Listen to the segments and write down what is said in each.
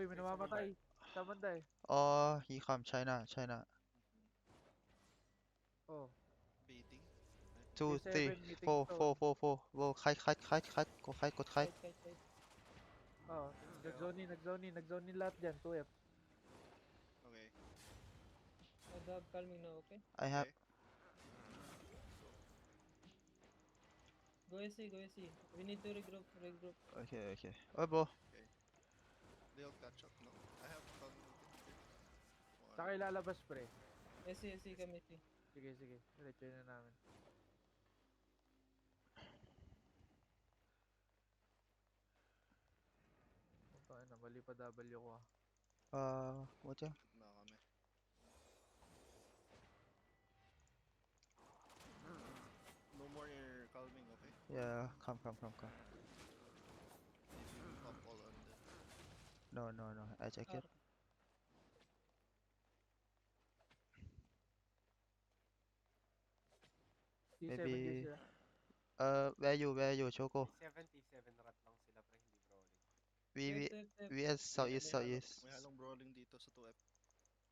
Uy, may namamatay. Sa banda eh. Oh, he come China. Oh, Baiting. Two, three, C7 meeting four, stone. four, four, four. Go kite. Go kite. Kite. Oh, nag-zone in lahat dyan. 2F. Okay. Dab, calming na, okay? I have. Okay. Go SC. We need to regroup. Okay. Oh, bro. They'll catch up, no? I have fun with it. Saka ilalabas pre. SC kami, SC. Sige. Diretso na namin. Punta na, mali pa W ko ah. What ya? Na kami. No more calming, okay? Yeah, come. Maybe we pop all on the... No. I check it. C7 guys Maybe. sila. Where you, Choco? T7 rat lang sila pre, hindi brawling. We Tep. we as southeast. May halong brawling dito sa 2F.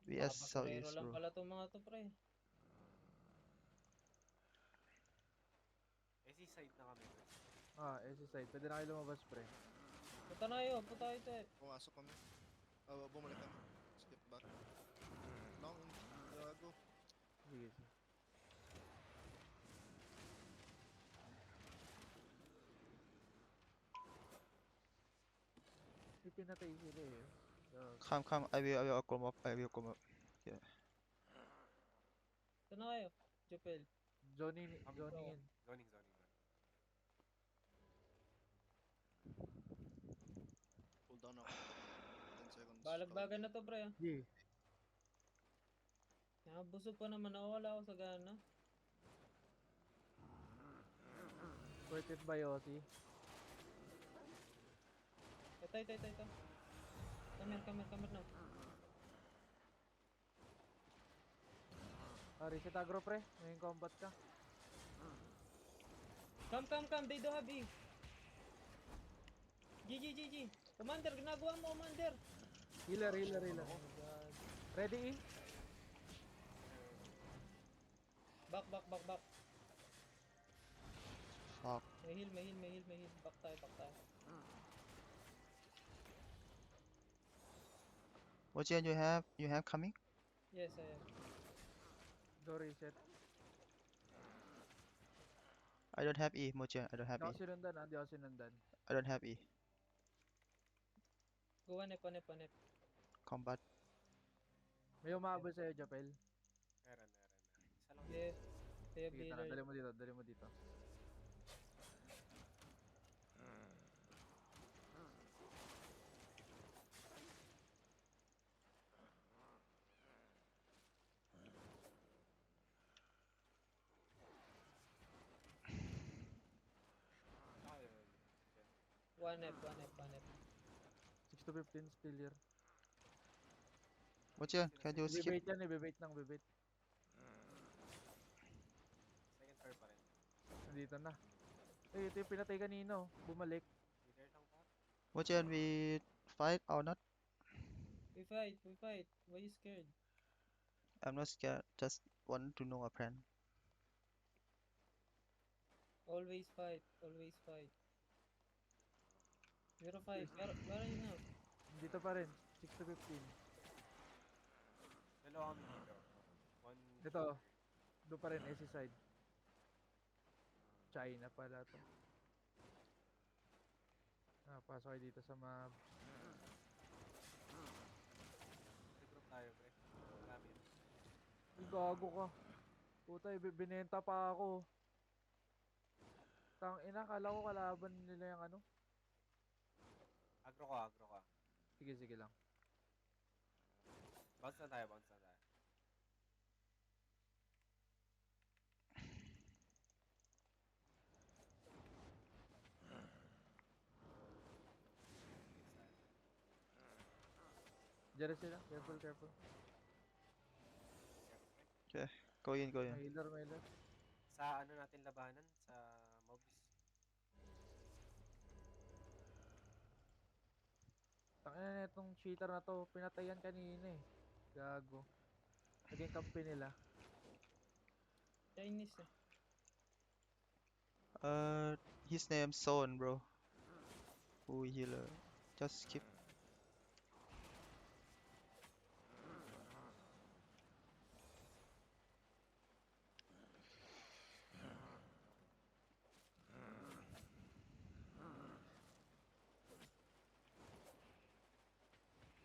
We as Basurero southeast, lang bro. pala itong mga to, pre. SC side na kami pre. SC side. Pwede na kayo lumabas pre. Punta tayo, Tep. Pumasok kami. Bumalik kami. Skip back. Long, gago. Sige. May pinatay sila eh. Come. I will come up. Yeah. Ito na kayo, Jopel. Zoning in. Zoning. Pull down ako. 10 seconds. Balagbagan na to, pre. Sige. Nakabusog pa naman, nawawala ako sa gana. Worth it ba Yossi? Ito. Kamer na. Reset agro pre. Ngayon combat ka. Come. They don't have E. GG. Commander, ginagawa mo, Commander. Healer. Ready E? Back. Fuck. May heal. Back tayo. What gen you have? You have coming? Yes, I am. Go reset. I don't have E, Mochen. I don't have Di ako E. sinundan. I don't have E. Go one up. Combat. May umabot sa'yo, Japel. Meron. Isa lang. Yeah. Kaya Sige, tara. healer. Dali mo dito. Ayun. One up. 6 to 15 still here. Mochen, can you skip? Ibibait yan, ibibait. Second floor pa rin. Nandito na. Ito yung pinatay kanino. Bumalik. Healer lang pa. Mochen, we fight or not? We fight. Why you scared? I'm not scared. Just want to know a plan. Always fight. Zero fight. Where are you now? Dito pa rin. 6 to 15. Dalawa kami dito. One. Dito. Doon pa rin, SC side. China pala to. Pasok kayo dito sa map. Regroup tayo pre. Marami yun. Gago ka. Puta, binenta pa ako. Kala ko kalaban nila yung ano. Agro ka. Sige lang. Bounce na tayo. Diyan sila. Careful. Go in. May healer. Sa ano natin labanan? Sa mobs. Tangina itong cheater na to. Pinatayan kanina eh. Gago. Naging kampi nila. Chinese eh. His name Son, bro. Who healer? Just skip.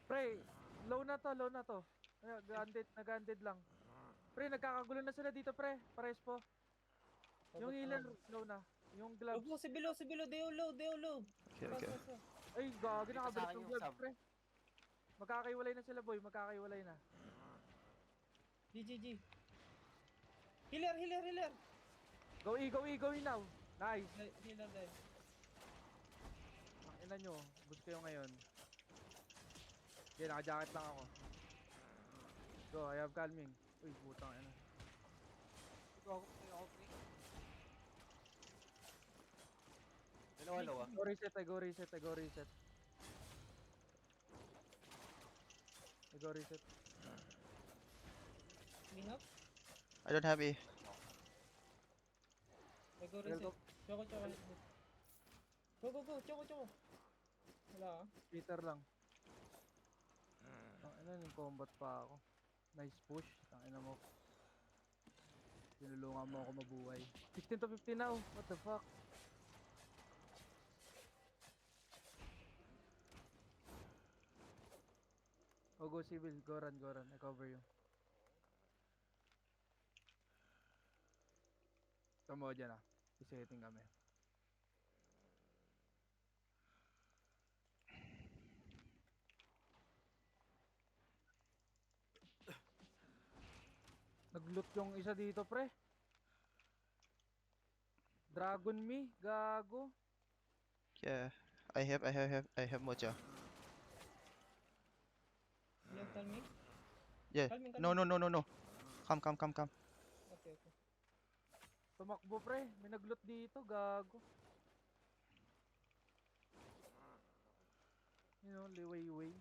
Pre, low na to, low na to. Nag-undead lang. Pre, nagkakagulo na sila dito, pre. Pares po. Yung healer, low na. Yung gloves. Opo, si Bilo, deo low. Okay, okay. Ay, gagi, Dito sa nakabalik akin yung yung gloves, sub. pre. Magkakaiwalay na sila, boy. Magkakaiwalay na. GGG. Healer. Go E now. Nice. Healer die. Ang ina nyo. Boost kayo ngayon. Okay, naka-jacket lang ako. Go, I have calming. Uy, putang ina. Go, ako, pre. Dalawa. Go reset. I go reset. Clean up. I don't have A. I go Well, reset. go. Choco. Go. Choco. Wala ah. Cheater lang. Ang ina, yung combat pa ako. Nice push. Ang ina mo. Tinulungan mo ako mabuhay. 16 to 15 now. What the fuck? Oh, go civil. Go run. I cover you. Tama dyan ah. Isetting kami. Nag-loot yung isa dito, pre. Dragon me, gago. Yeah. I have Moja. You have calming? Yeah. Calming. No. Come. Okay. Tumakbo, pre. May nag-loot dito, gago. You know, liway. Wait.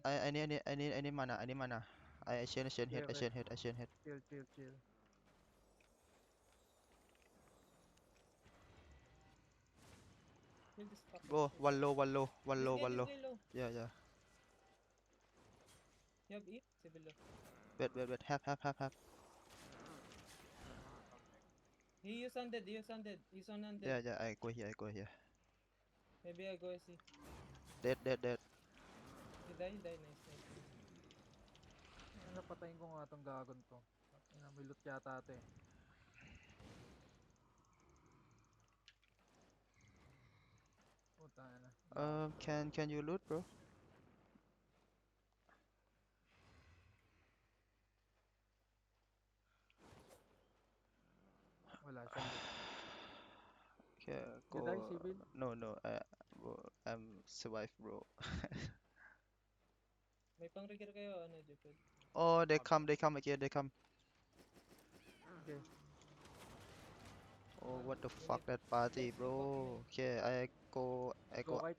I need mana. I chain hit. Chill. Kill this fucker. Go. One low. This guy low. Yeah. You have E? Si Bilo. Wait. Have. He use undead. He's on undead. Yeah. I go here. Maybe I go see. Dead. He die. Nice. Ano, patayin ko nga tong gagon to. May loot yata ate. Puta na. Can you loot, bro? Wala siyang loot. Okay, You die, civil? No. I'm survive, bro. May pang-rigger kayo, ano, Jepel? Oh, they come again. Okay. Oh, what the fuck that party, bro? Okay, I go. Go kite.